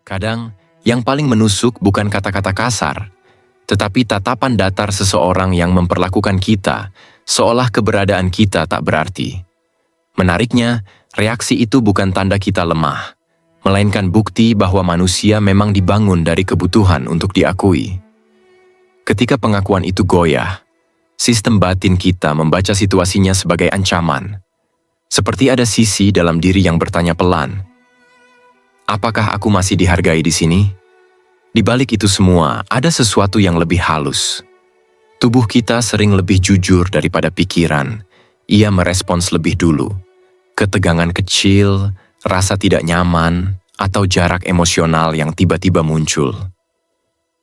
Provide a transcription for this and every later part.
Kadang, yang paling menusuk bukan kata-kata kasar, tetapi tatapan datar seseorang yang memperlakukan kita, seolah keberadaan kita tak berarti. Menariknya, reaksi itu bukan tanda kita lemah, melainkan bukti bahwa manusia memang dibangun dari kebutuhan untuk diakui. Ketika pengakuan itu goyah, sistem batin kita membaca situasinya sebagai ancaman. Seperti ada sisi dalam diri yang bertanya pelan, apakah aku masih dihargai di sini? Di balik itu semua, ada sesuatu yang lebih halus. Tubuh kita sering lebih jujur daripada pikiran. Ia merespons lebih dulu. Ketegangan kecil, rasa tidak nyaman, atau jarak emosional yang tiba-tiba muncul.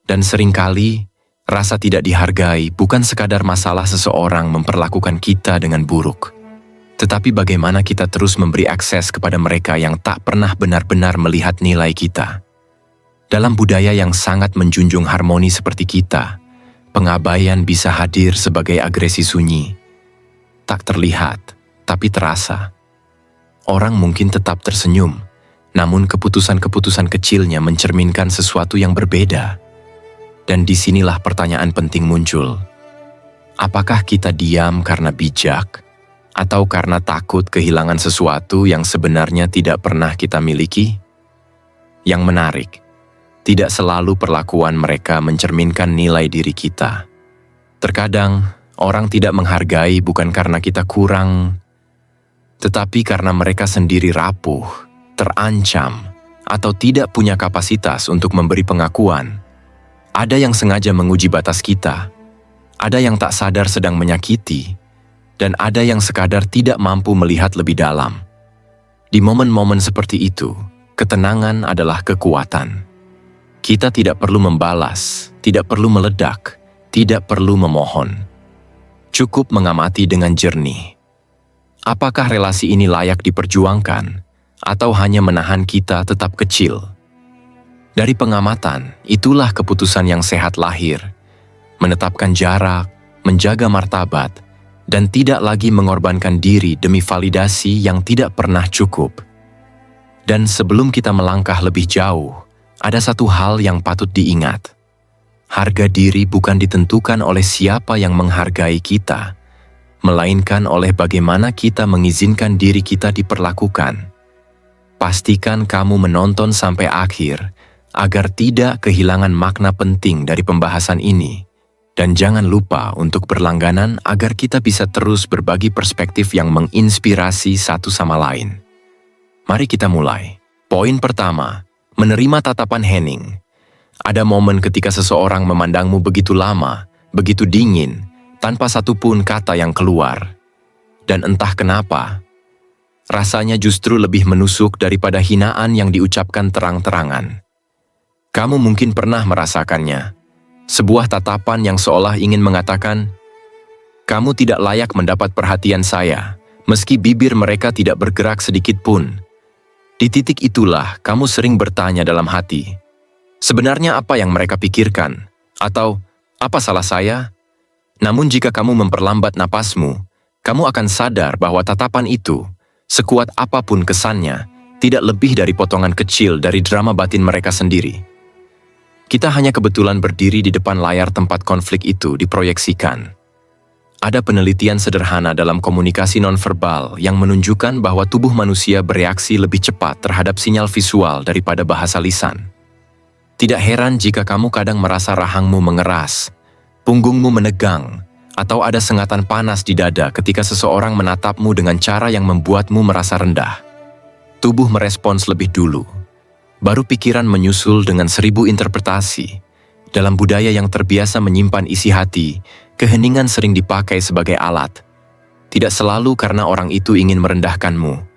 Dan seringkali, rasa tidak dihargai bukan sekadar masalah seseorang memperlakukan kita dengan buruk, tetapi bagaimana kita terus memberi akses kepada mereka yang tak pernah benar-benar melihat nilai kita. Dalam budaya yang sangat menjunjung harmoni seperti kita, pengabaian bisa hadir sebagai agresi sunyi. Tak terlihat, tapi terasa. Orang mungkin tetap tersenyum, namun keputusan-keputusan kecilnya mencerminkan sesuatu yang berbeda. Dan disinilah pertanyaan penting muncul. Apakah kita diam karena bijak, atau karena takut kehilangan sesuatu yang sebenarnya tidak pernah kita miliki? Yang menarik, tidak selalu perlakuan mereka mencerminkan nilai diri kita. Terkadang, orang tidak menghargai bukan karena kita kurang, tetapi karena mereka sendiri rapuh, terancam, atau tidak punya kapasitas untuk memberi pengakuan. Ada yang sengaja menguji batas kita, ada yang tak sadar sedang menyakiti, dan ada yang sekadar tidak mampu melihat lebih dalam. Di momen-momen seperti itu, ketenangan adalah kekuatan. Kita tidak perlu membalas, tidak perlu meledak, tidak perlu memohon. Cukup mengamati dengan jernih. Apakah relasi ini layak diperjuangkan, atau hanya menahan kita tetap kecil? Dari pengamatan, itulah keputusan yang sehat lahir. Menetapkan jarak, menjaga martabat, dan tidak lagi mengorbankan diri demi validasi yang tidak pernah cukup. Dan sebelum kita melangkah lebih jauh, ada satu hal yang patut diingat. Harga diri bukan ditentukan oleh siapa yang menghargai kita, melainkan oleh bagaimana kita mengizinkan diri kita diperlakukan. Pastikan kamu menonton sampai akhir, agar tidak kehilangan makna penting dari pembahasan ini. Dan jangan lupa untuk berlangganan agar kita bisa terus berbagi perspektif yang menginspirasi satu sama lain. Mari kita mulai. Poin pertama, menerima tatapan Henning. Ada momen ketika seseorang memandangmu begitu lama, begitu dingin, tanpa satupun kata yang keluar. Dan entah kenapa, rasanya justru lebih menusuk daripada hinaan yang diucapkan terang-terangan. Kamu mungkin pernah merasakannya. Sebuah tatapan yang seolah ingin mengatakan, kamu tidak layak mendapat perhatian saya, meski bibir mereka tidak bergerak sedikit pun. Di titik itulah kamu sering bertanya dalam hati, sebenarnya apa yang mereka pikirkan? Atau, apa salah saya? Namun jika kamu memperlambat napasmu, kamu akan sadar bahwa tatapan itu, sekuat apapun kesannya, tidak lebih dari potongan kecil dari drama batin mereka sendiri. Kita hanya kebetulan berdiri di depan layar tempat konflik itu diproyeksikan. Ada penelitian sederhana dalam komunikasi nonverbal yang menunjukkan bahwa tubuh manusia bereaksi lebih cepat terhadap sinyal visual daripada bahasa lisan. Tidak heran jika kamu kadang merasa rahangmu mengeras, punggungmu menegang, atau ada sengatan panas di dada ketika seseorang menatapmu dengan cara yang membuatmu merasa rendah. Tubuh merespons lebih dulu. Baru pikiran menyusul dengan 1000 interpretasi. Dalam budaya yang terbiasa menyimpan isi hati, keheningan sering dipakai sebagai alat. Tidak selalu karena orang itu ingin merendahkanmu.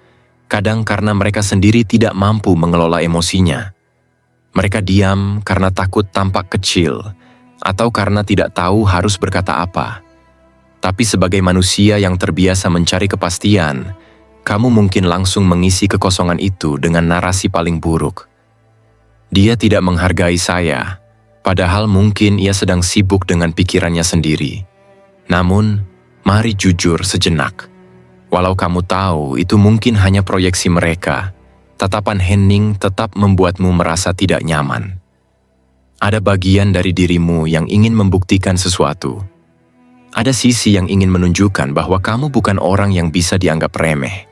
Kadang karena mereka sendiri tidak mampu mengelola emosinya. Mereka diam karena takut tampak kecil, atau karena tidak tahu harus berkata apa. Tapi sebagai manusia yang terbiasa mencari kepastian, kamu mungkin langsung mengisi kekosongan itu dengan narasi paling buruk. Dia tidak menghargai saya, padahal mungkin ia sedang sibuk dengan pikirannya sendiri. Namun, mari jujur sejenak. Walau kamu tahu itu mungkin hanya proyeksi mereka, tatapan hening tetap membuatmu merasa tidak nyaman. Ada bagian dari dirimu yang ingin membuktikan sesuatu. Ada sisi yang ingin menunjukkan bahwa kamu bukan orang yang bisa dianggap remeh.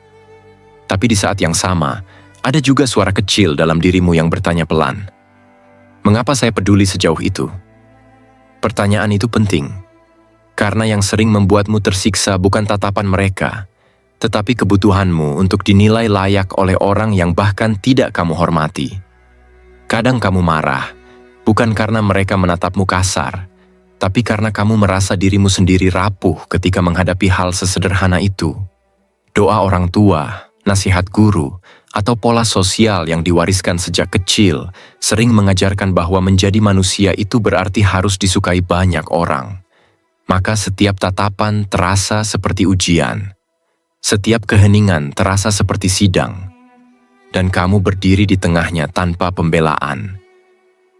Tapi di saat yang sama, ada juga suara kecil dalam dirimu yang bertanya pelan, "Mengapa saya peduli sejauh itu?" Pertanyaan itu penting, karena yang sering membuatmu tersiksa bukan tatapan mereka, tetapi kebutuhanmu untuk dinilai layak oleh orang yang bahkan tidak kamu hormati. Kadang kamu marah, bukan karena mereka menatapmu kasar, tapi karena kamu merasa dirimu sendiri rapuh ketika menghadapi hal sesederhana itu. Doa orang tua, nasihat guru, atau pola sosial yang diwariskan sejak kecil sering mengajarkan bahwa menjadi manusia itu berarti harus disukai banyak orang. Maka setiap tatapan terasa seperti ujian. Setiap keheningan terasa seperti sidang. Dan kamu berdiri di tengahnya tanpa pembelaan.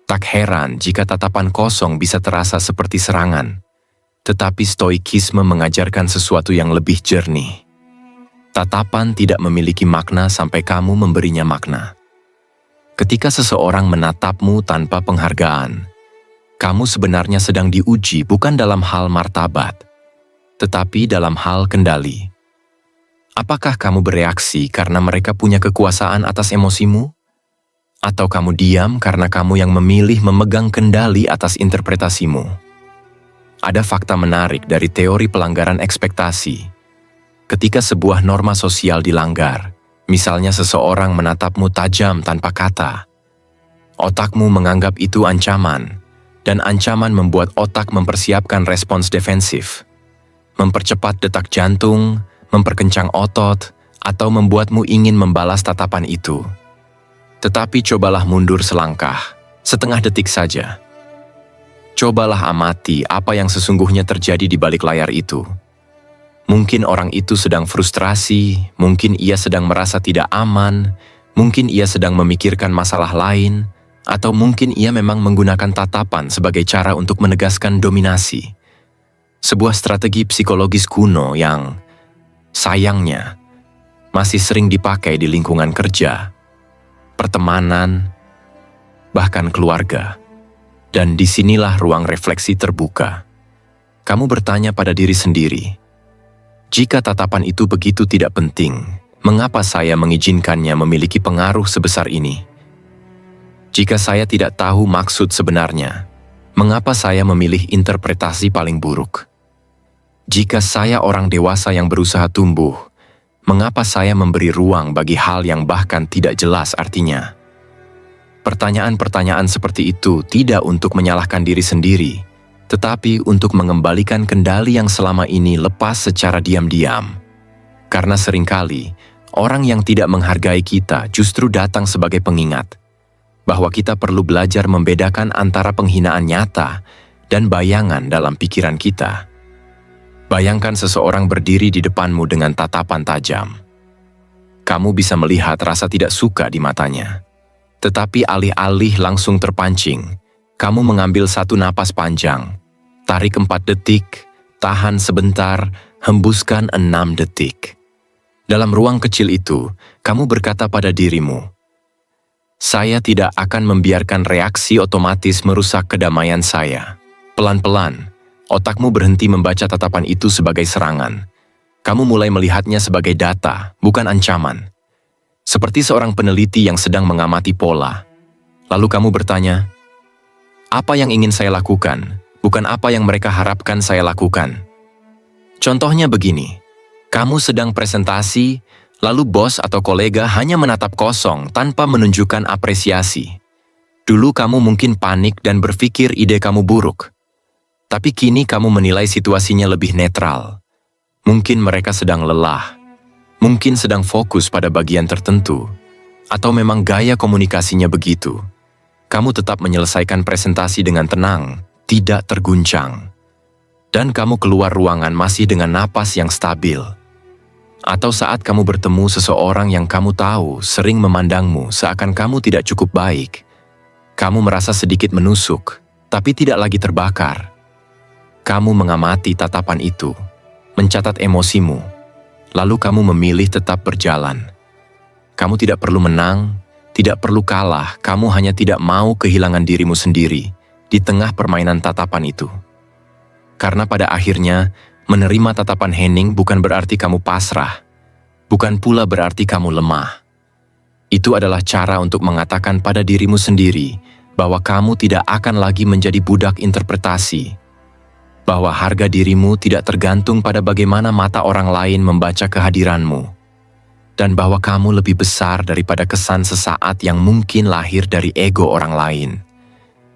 Tak heran jika tatapan kosong bisa terasa seperti serangan. Tetapi stoikisme mengajarkan sesuatu yang lebih jernih. Tatapan tidak memiliki makna sampai kamu memberinya makna. Ketika seseorang menatapmu tanpa penghargaan, kamu sebenarnya sedang diuji bukan dalam hal martabat, tetapi dalam hal kendali. Apakah kamu bereaksi karena mereka punya kekuasaan atas emosimu? Atau kamu diam karena kamu yang memilih memegang kendali atas interpretasimu? Ada fakta menarik dari teori pelanggaran ekspektasi. Ketika sebuah norma sosial dilanggar, misalnya seseorang menatapmu tajam tanpa kata, otakmu menganggap itu ancaman, dan ancaman membuat otak mempersiapkan respons defensif, mempercepat detak jantung, memperkencang otot, atau membuatmu ingin membalas tatapan itu. Tetapi cobalah mundur selangkah, setengah detik saja. Cobalah amati apa yang sesungguhnya terjadi di balik layar itu. Mungkin orang itu sedang frustrasi, mungkin ia sedang merasa tidak aman, mungkin ia sedang memikirkan masalah lain, atau mungkin ia memang menggunakan tatapan sebagai cara untuk menegaskan dominasi. Sebuah strategi psikologis kuno yang, sayangnya, masih sering dipakai di lingkungan kerja, pertemanan, bahkan keluarga. Dan disinilah ruang refleksi terbuka. Kamu bertanya pada diri sendiri, jika tatapan itu begitu tidak penting, mengapa saya mengizinkannya memiliki pengaruh sebesar ini? Jika saya tidak tahu maksud sebenarnya, mengapa saya memilih interpretasi paling buruk? Jika saya orang dewasa yang berusaha tumbuh, mengapa saya memberi ruang bagi hal yang bahkan tidak jelas artinya? Pertanyaan-pertanyaan seperti itu tidak untuk menyalahkan diri sendiri, tetapi untuk mengembalikan kendali yang selama ini lepas secara diam-diam. Karena seringkali, orang yang tidak menghargai kita justru datang sebagai pengingat bahwa kita perlu belajar membedakan antara penghinaan nyata dan bayangan dalam pikiran kita. Bayangkan seseorang berdiri di depanmu dengan tatapan tajam. Kamu bisa melihat rasa tidak suka di matanya. Tetapi alih-alih langsung terpancing, kamu mengambil satu napas panjang, tarik 4 detik, tahan sebentar, hembuskan 6 detik. Dalam ruang kecil itu, kamu berkata pada dirimu, "Saya tidak akan membiarkan reaksi otomatis merusak kedamaian saya." Pelan-pelan, otakmu berhenti membaca tatapan itu sebagai serangan. Kamu mulai melihatnya sebagai data, bukan ancaman. Seperti seorang peneliti yang sedang mengamati pola. Lalu kamu bertanya, apa yang ingin saya lakukan, bukan apa yang mereka harapkan saya lakukan. Contohnya begini, kamu sedang presentasi, lalu bos atau kolega hanya menatap kosong tanpa menunjukkan apresiasi. Dulu kamu mungkin panik dan berpikir ide kamu buruk. Tapi kini kamu menilai situasinya lebih netral. Mungkin mereka sedang lelah. Mungkin sedang fokus pada bagian tertentu, atau memang gaya komunikasinya begitu. Kamu tetap menyelesaikan presentasi dengan tenang, tidak terguncang. Dan kamu keluar ruangan masih dengan napas yang stabil. Atau saat kamu bertemu seseorang yang kamu tahu sering memandangmu seakan kamu tidak cukup baik. Kamu merasa sedikit menusuk, tapi tidak lagi terbakar. Kamu mengamati tatapan itu, mencatat emosimu, lalu kamu memilih tetap berjalan. Kamu tidak perlu menang, tidak perlu kalah, kamu hanya tidak mau kehilangan dirimu sendiri di tengah permainan tatapan itu. Karena pada akhirnya, menerima tatapan Henning bukan berarti kamu pasrah, bukan pula berarti kamu lemah. Itu adalah cara untuk mengatakan pada dirimu sendiri bahwa kamu tidak akan lagi menjadi budak interpretasi, bahwa harga dirimu tidak tergantung pada bagaimana mata orang lain membaca kehadiranmu, dan bahwa kamu lebih besar daripada kesan sesaat yang mungkin lahir dari ego orang lain.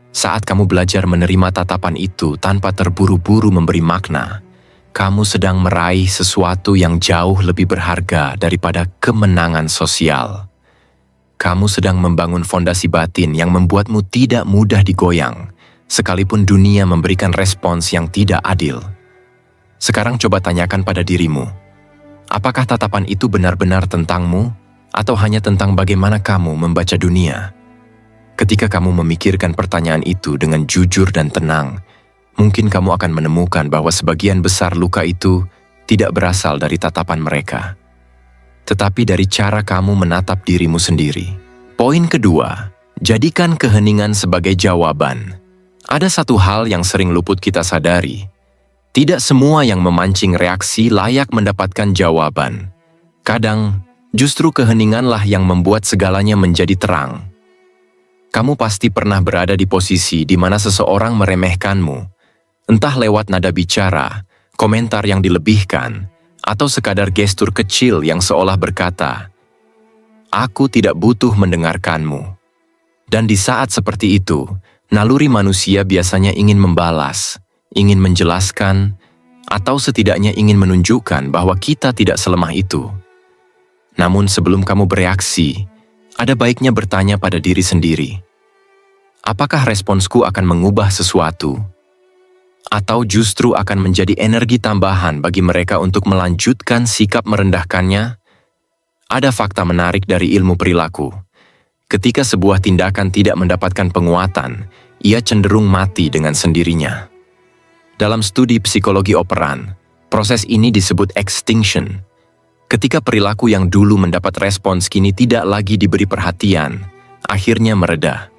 Saat kamu belajar menerima tatapan itu tanpa terburu-buru memberi makna, kamu sedang meraih sesuatu yang jauh lebih berharga daripada kemenangan sosial. Kamu sedang membangun fondasi batin yang membuatmu tidak mudah digoyang, sekalipun dunia memberikan respons yang tidak adil. Sekarang coba tanyakan pada dirimu, apakah tatapan itu benar-benar tentangmu, atau hanya tentang bagaimana kamu membaca dunia? Ketika kamu memikirkan pertanyaan itu dengan jujur dan tenang, mungkin kamu akan menemukan bahwa sebagian besar luka itu tidak berasal dari tatapan mereka, tetapi dari cara kamu menatap dirimu sendiri. Poin kedua, jadikan keheningan sebagai jawaban. Ada satu hal yang sering luput kita sadari. Tidak semua yang memancing reaksi layak mendapatkan jawaban. Kadang, justru keheninganlah yang membuat segalanya menjadi terang. Kamu pasti pernah berada di posisi di mana seseorang meremehkanmu, entah lewat nada bicara, komentar yang dilebihkan, atau sekadar gestur kecil yang seolah berkata, "Aku tidak butuh mendengarkanmu." Dan di saat seperti itu, naluri manusia biasanya ingin membalas, ingin menjelaskan, atau setidaknya ingin menunjukkan bahwa kita tidak selemah itu. Namun sebelum kamu bereaksi, ada baiknya bertanya pada diri sendiri, apakah responsku akan mengubah sesuatu? Atau justru akan menjadi energi tambahan bagi mereka untuk melanjutkan sikap merendahkannya? Ada fakta menarik dari ilmu perilaku. Ketika sebuah tindakan tidak mendapatkan penguatan, ia cenderung mati dengan sendirinya. Dalam studi psikologi operan, proses ini disebut extinction. Ketika perilaku yang dulu mendapat respons kini tidak lagi diberi perhatian, akhirnya mereda.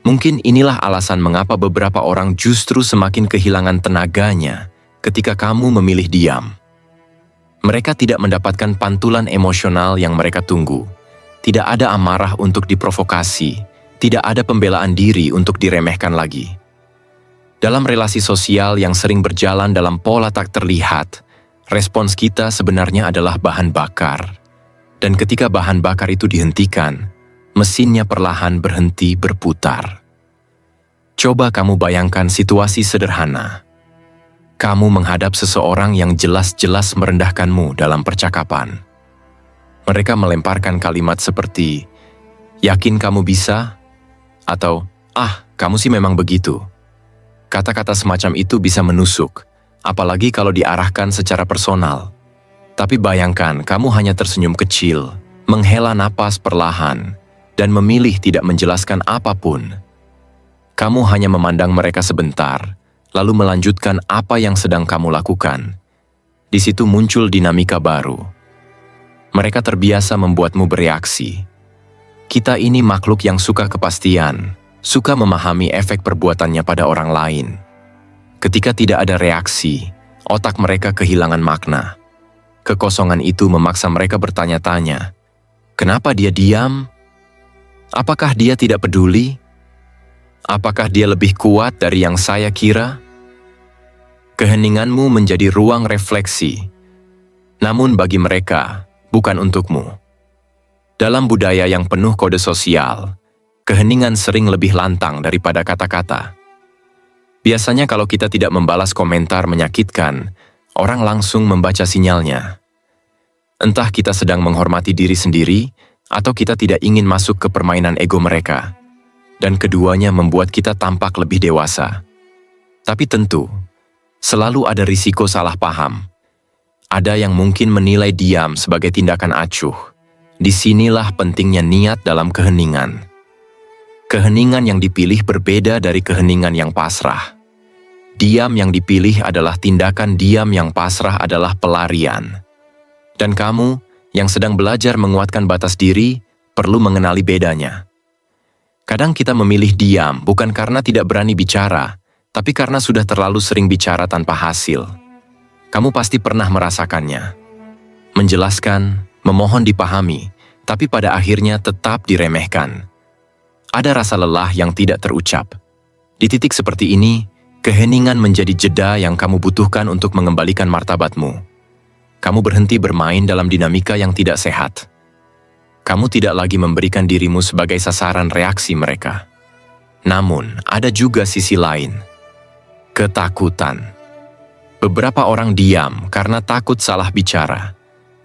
Mungkin inilah alasan mengapa beberapa orang justru semakin kehilangan tenaganya ketika kamu memilih diam. Mereka tidak mendapatkan pantulan emosional yang mereka tunggu. Tidak ada amarah untuk diprovokasi, tidak ada pembelaan diri untuk diremehkan lagi. Dalam relasi sosial yang sering berjalan dalam pola tak terlihat, respons kita sebenarnya adalah bahan bakar. Dan ketika bahan bakar itu dihentikan, mesinnya perlahan berhenti berputar. Coba kamu bayangkan situasi sederhana. Kamu menghadap seseorang yang jelas-jelas merendahkanmu dalam percakapan. Mereka melemparkan kalimat seperti, "Yakin kamu bisa?" Atau, "Ah, kamu sih memang begitu." Kata-kata semacam itu bisa menusuk, apalagi kalau diarahkan secara personal. Tapi bayangkan kamu hanya tersenyum kecil, menghela napas perlahan, dan memilih tidak menjelaskan apapun. Kamu hanya memandang mereka sebentar, lalu melanjutkan apa yang sedang kamu lakukan. Di situ muncul dinamika baru. Mereka terbiasa membuatmu bereaksi. Kita ini makhluk yang suka kepastian, suka memahami efek perbuatannya pada orang lain. Ketika tidak ada reaksi, otak mereka kehilangan makna. Kekosongan itu memaksa mereka bertanya-tanya, kenapa dia diam? Apakah dia tidak peduli? Apakah dia lebih kuat dari yang saya kira? Keheninganmu menjadi ruang refleksi. Namun bagi mereka, bukan untukmu. Dalam budaya yang penuh kode sosial, keheningan sering lebih lantang daripada kata-kata. Biasanya kalau kita tidak membalas komentar menyakitkan, orang langsung membaca sinyalnya. Entah kita sedang menghormati diri sendiri, atau kita tidak ingin masuk ke permainan ego mereka. Dan keduanya membuat kita tampak lebih dewasa. Tapi tentu, selalu ada risiko salah paham. Ada yang mungkin menilai diam sebagai tindakan acuh. Disinilah pentingnya niat dalam keheningan. Keheningan yang dipilih berbeda dari keheningan yang pasrah. Diam yang dipilih adalah tindakan, diam yang pasrah adalah pelarian. Dan kamu, Yang sedang belajar menguatkan batas diri perlu mengenali bedanya. Kadang kita memilih diam bukan karena tidak berani bicara, tapi karena sudah terlalu sering bicara tanpa hasil. Kamu pasti pernah merasakannya. Menjelaskan, memohon dipahami, tapi pada akhirnya tetap diremehkan. Ada rasa lelah yang tidak terucap. Di titik seperti ini, keheningan menjadi jeda yang kamu butuhkan untuk mengembalikan martabatmu. Kamu berhenti bermain dalam dinamika yang tidak sehat. Kamu tidak lagi memberikan dirimu sebagai sasaran reaksi mereka. Namun, ada juga sisi lain. Ketakutan. Beberapa orang diam karena takut salah bicara,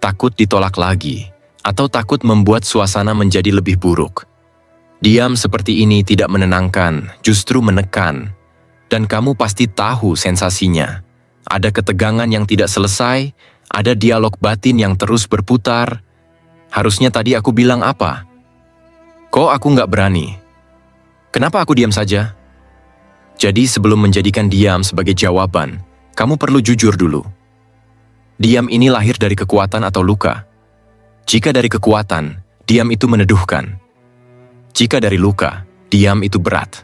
takut ditolak lagi, atau takut membuat suasana menjadi lebih buruk. Diam seperti ini tidak menenangkan, justru menekan. Dan kamu pasti tahu sensasinya. Ada ketegangan yang tidak selesai, ada dialog batin yang terus berputar. Harusnya tadi aku bilang apa? Kok aku nggak berani? Kenapa aku diam saja? Jadi sebelum menjadikan diam sebagai jawaban, kamu perlu jujur dulu. Diam ini lahir dari kekuatan atau luka? Jika dari kekuatan, diam itu meneduhkan. Jika dari luka, diam itu berat.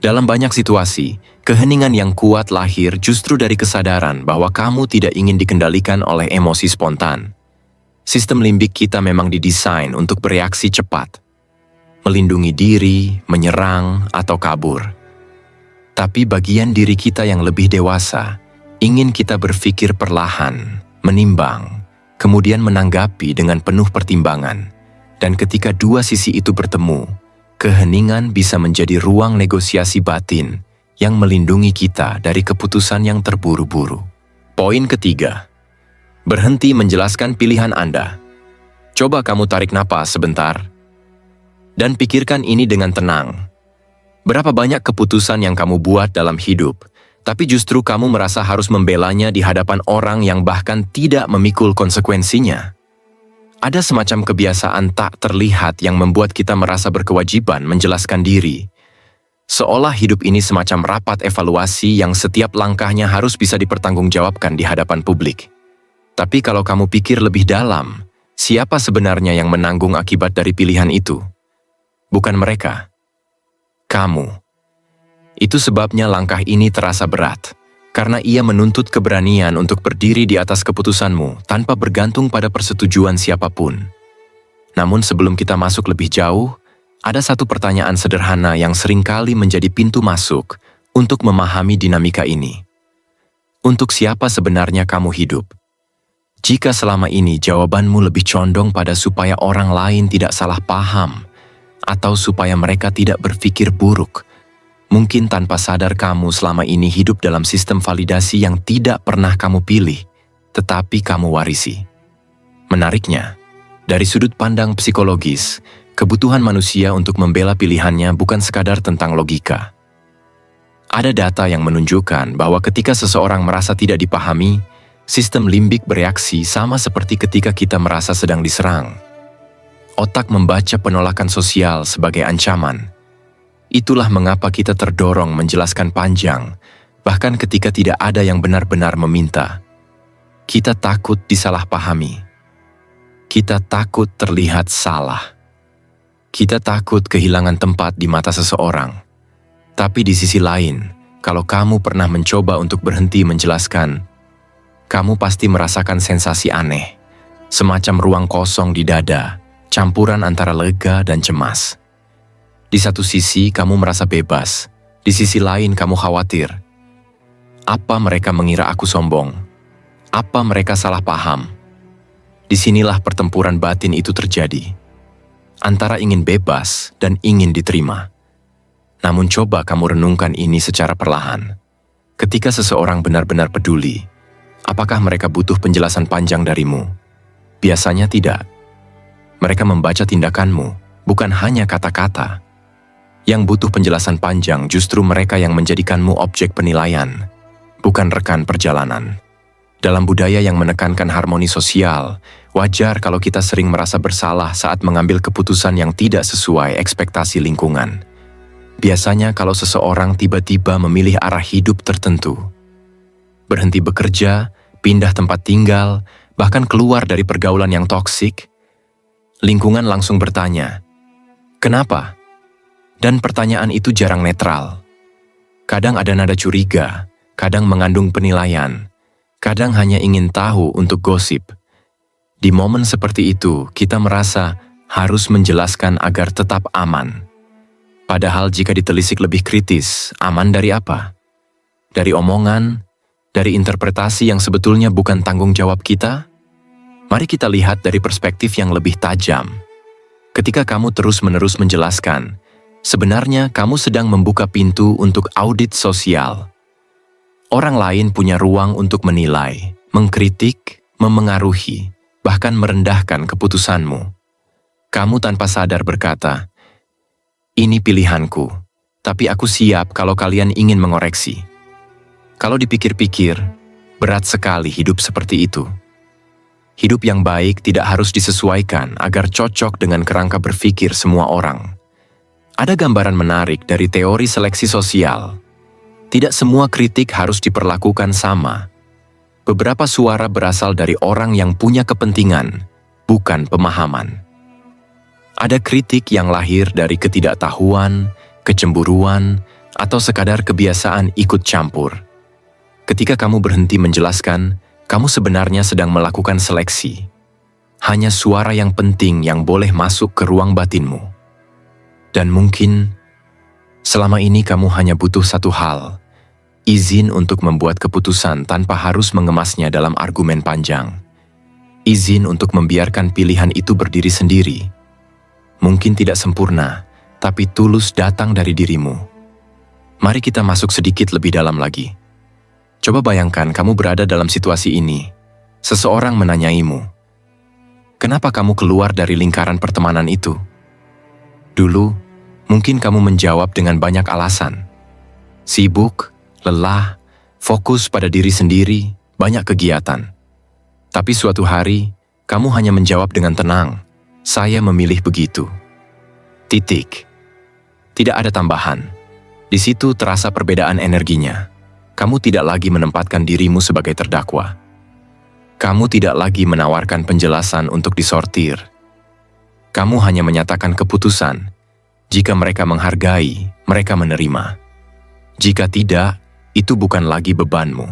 Dalam banyak situasi, keheningan yang kuat lahir justru dari kesadaran bahwa kamu tidak ingin dikendalikan oleh emosi spontan. Sistem limbik kita memang didesain untuk bereaksi cepat, melindungi diri, menyerang, atau kabur. Tapi bagian diri kita yang lebih dewasa ingin kita berpikir perlahan, menimbang, kemudian menanggapi dengan penuh pertimbangan. Dan ketika dua sisi itu bertemu, keheningan bisa menjadi ruang negosiasi batin yang melindungi kita dari keputusan yang terburu-buru. Poin ketiga, berhenti menjelaskan pilihan Anda. Coba kamu tarik napas sebentar dan pikirkan ini dengan tenang. Berapa banyak keputusan yang kamu buat dalam hidup, tapi justru kamu merasa harus membelanya di hadapan orang yang bahkan tidak memikul konsekuensinya? Ada semacam kebiasaan tak terlihat yang membuat kita merasa berkewajiban menjelaskan diri. Seolah hidup ini semacam rapat evaluasi yang setiap langkahnya harus bisa dipertanggungjawabkan di hadapan publik. Tapi kalau kamu pikir lebih dalam, siapa sebenarnya yang menanggung akibat dari pilihan itu? Bukan mereka. Kamu. Itu sebabnya langkah ini terasa berat. Karena ia menuntut keberanian untuk berdiri di atas keputusanmu tanpa bergantung pada persetujuan siapapun. Namun sebelum kita masuk lebih jauh, ada satu pertanyaan sederhana yang seringkali menjadi pintu masuk untuk memahami dinamika ini. Untuk siapa sebenarnya kamu hidup? Jika selama ini jawabanmu lebih condong pada supaya orang lain tidak salah paham, atau supaya mereka tidak berpikir buruk, mungkin tanpa sadar kamu selama ini hidup dalam sistem validasi yang tidak pernah kamu pilih, tetapi kamu warisi. Menariknya, dari sudut pandang psikologis, kebutuhan manusia untuk membela pilihannya bukan sekadar tentang logika. Ada data yang menunjukkan bahwa ketika seseorang merasa tidak dipahami, sistem limbik bereaksi sama seperti ketika kita merasa sedang diserang. Otak membaca penolakan sosial sebagai ancaman. Itulah mengapa kita terdorong menjelaskan panjang, bahkan ketika tidak ada yang benar-benar meminta. Kita takut disalahpahami. Kita takut terlihat salah. Kita takut kehilangan tempat di mata seseorang. Tapi di sisi lain, kalau kamu pernah mencoba untuk berhenti menjelaskan, kamu pasti merasakan sensasi aneh, semacam ruang kosong di dada, campuran antara lega dan cemas. Di satu sisi kamu merasa bebas, di sisi lain kamu khawatir. Apa mereka mengira aku sombong? Apa mereka salah paham? Disinilah pertempuran batin itu terjadi. Antara ingin bebas dan ingin diterima. Namun coba kamu renungkan ini secara perlahan. Ketika seseorang benar-benar peduli, apakah mereka butuh penjelasan panjang darimu? Biasanya tidak. Mereka membaca tindakanmu, bukan hanya kata-kata. Yang butuh penjelasan panjang justru mereka yang menjadikanmu objek penilaian, bukan rekan perjalanan. Dalam budaya yang menekankan harmoni sosial, wajar kalau kita sering merasa bersalah saat mengambil keputusan yang tidak sesuai ekspektasi lingkungan. Biasanya kalau seseorang tiba-tiba memilih arah hidup tertentu, berhenti bekerja, pindah tempat tinggal, bahkan keluar dari pergaulan yang toksik, lingkungan langsung bertanya, "Kenapa?" Dan pertanyaan itu jarang netral. Kadang ada nada curiga, kadang mengandung penilaian, kadang hanya ingin tahu untuk gosip. Di momen seperti itu, kita merasa harus menjelaskan agar tetap aman. Padahal jika ditelisik lebih kritis, aman dari apa? Dari omongan, dari interpretasi yang sebetulnya bukan tanggung jawab kita? Mari kita lihat dari perspektif yang lebih tajam. Ketika kamu terus-menerus menjelaskan, sebenarnya kamu sedang membuka pintu untuk audit sosial. Orang lain punya ruang untuk menilai, mengkritik, memengaruhi, bahkan merendahkan keputusanmu. Kamu tanpa sadar berkata, "Ini pilihanku, tapi aku siap kalau kalian ingin mengoreksi." Kalau dipikir-pikir, berat sekali hidup seperti itu. Hidup yang baik tidak harus disesuaikan agar cocok dengan kerangka berpikir semua orang. Ada gambaran menarik dari teori seleksi sosial. Tidak semua kritik harus diperlakukan sama. Beberapa suara berasal dari orang yang punya kepentingan, bukan pemahaman. Ada kritik yang lahir dari ketidaktahuan, kecemburuan, atau sekadar kebiasaan ikut campur. Ketika kamu berhenti menjelaskan, kamu sebenarnya sedang melakukan seleksi. Hanya suara yang penting yang boleh masuk ke ruang batinmu. Dan mungkin, selama ini kamu hanya butuh satu hal, izin untuk membuat keputusan tanpa harus mengemasnya dalam argumen panjang. Izin untuk membiarkan pilihan itu berdiri sendiri. Mungkin tidak sempurna, tapi tulus datang dari dirimu. Mari kita masuk sedikit lebih dalam lagi. Coba bayangkan kamu berada dalam situasi ini. Seseorang menanyaimu, "Kenapa kamu keluar dari lingkaran pertemanan itu?" Dulu, mungkin kamu menjawab dengan banyak alasan. Sibuk, lelah, fokus pada diri sendiri, banyak kegiatan. Tapi suatu hari, kamu hanya menjawab dengan tenang, "Saya memilih begitu." Titik. Tidak ada tambahan. Di situ terasa perbedaan energinya. Kamu tidak lagi menempatkan dirimu sebagai terdakwa. Kamu tidak lagi menawarkan penjelasan untuk disortir. Kamu hanya menyatakan keputusan. Jika mereka menghargai, mereka menerima. Jika tidak, itu bukan lagi bebanmu.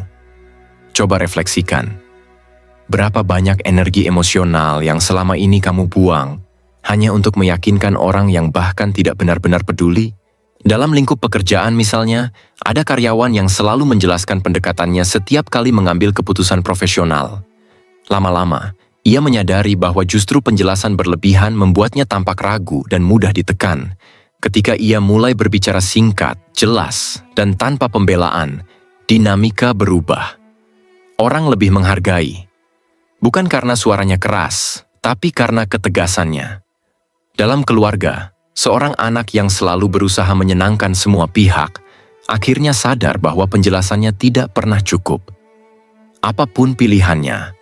Coba refleksikan. Berapa banyak energi emosional yang selama ini kamu buang hanya untuk meyakinkan orang yang bahkan tidak benar-benar peduli? Dalam lingkup pekerjaan misalnya, ada karyawan yang selalu menjelaskan pendekatannya setiap kali mengambil keputusan profesional. Lama-lama, ia menyadari bahwa justru penjelasan berlebihan membuatnya tampak ragu dan mudah ditekan. Ketika ia mulai berbicara singkat, jelas, dan tanpa pembelaan, dinamika berubah. Orang lebih menghargai. Bukan karena suaranya keras, tapi karena ketegasannya. Dalam keluarga, seorang anak yang selalu berusaha menyenangkan semua pihak, akhirnya sadar bahwa penjelasannya tidak pernah cukup. Apapun pilihannya,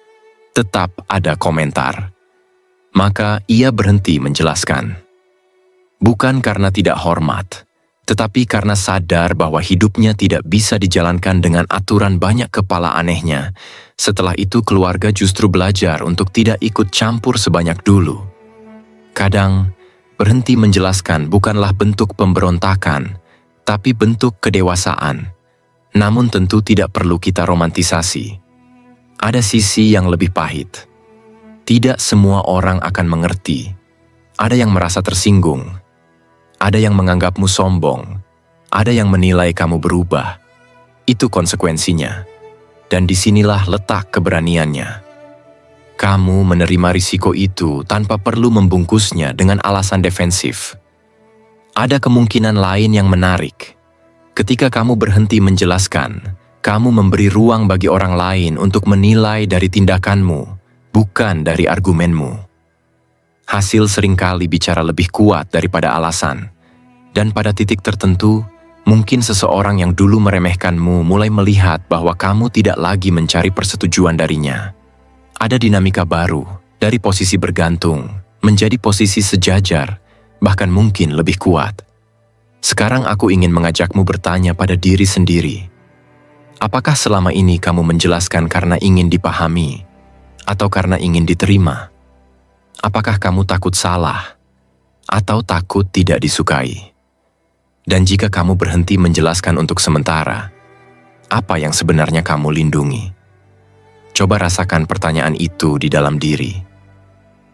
tetap ada komentar. Maka ia berhenti menjelaskan. Bukan karena tidak hormat, tetapi karena sadar bahwa hidupnya tidak bisa dijalankan dengan aturan banyak kepala anehnya. Setelah itu keluarga justru belajar untuk tidak ikut campur sebanyak dulu. Kadang, berhenti menjelaskan bukanlah bentuk pemberontakan, tapi bentuk kedewasaan. Namun tentu tidak perlu kita romantisasi. Ada sisi yang lebih pahit. Tidak semua orang akan mengerti. Ada yang merasa tersinggung. Ada yang menganggapmu sombong. Ada yang menilai kamu berubah. Itu konsekuensinya. Dan disinilah letak keberaniannya. Kamu menerima risiko itu tanpa perlu membungkusnya dengan alasan defensif. Ada kemungkinan lain yang menarik. Ketika kamu berhenti menjelaskan, kamu memberi ruang bagi orang lain untuk menilai dari tindakanmu, bukan dari argumenmu. Hasil seringkali bicara lebih kuat daripada alasan. Dan pada titik tertentu, mungkin seseorang yang dulu meremehkanmu mulai melihat bahwa kamu tidak lagi mencari persetujuan darinya. Ada dinamika baru, dari posisi bergantung, menjadi posisi sejajar, bahkan mungkin lebih kuat. Sekarang aku ingin mengajakmu bertanya pada diri sendiri. Apakah selama ini kamu menjelaskan karena ingin dipahami? Atau karena ingin diterima? Apakah kamu takut salah? Atau takut tidak disukai? Dan jika kamu berhenti menjelaskan untuk sementara, apa yang sebenarnya kamu lindungi? Coba rasakan pertanyaan itu di dalam diri.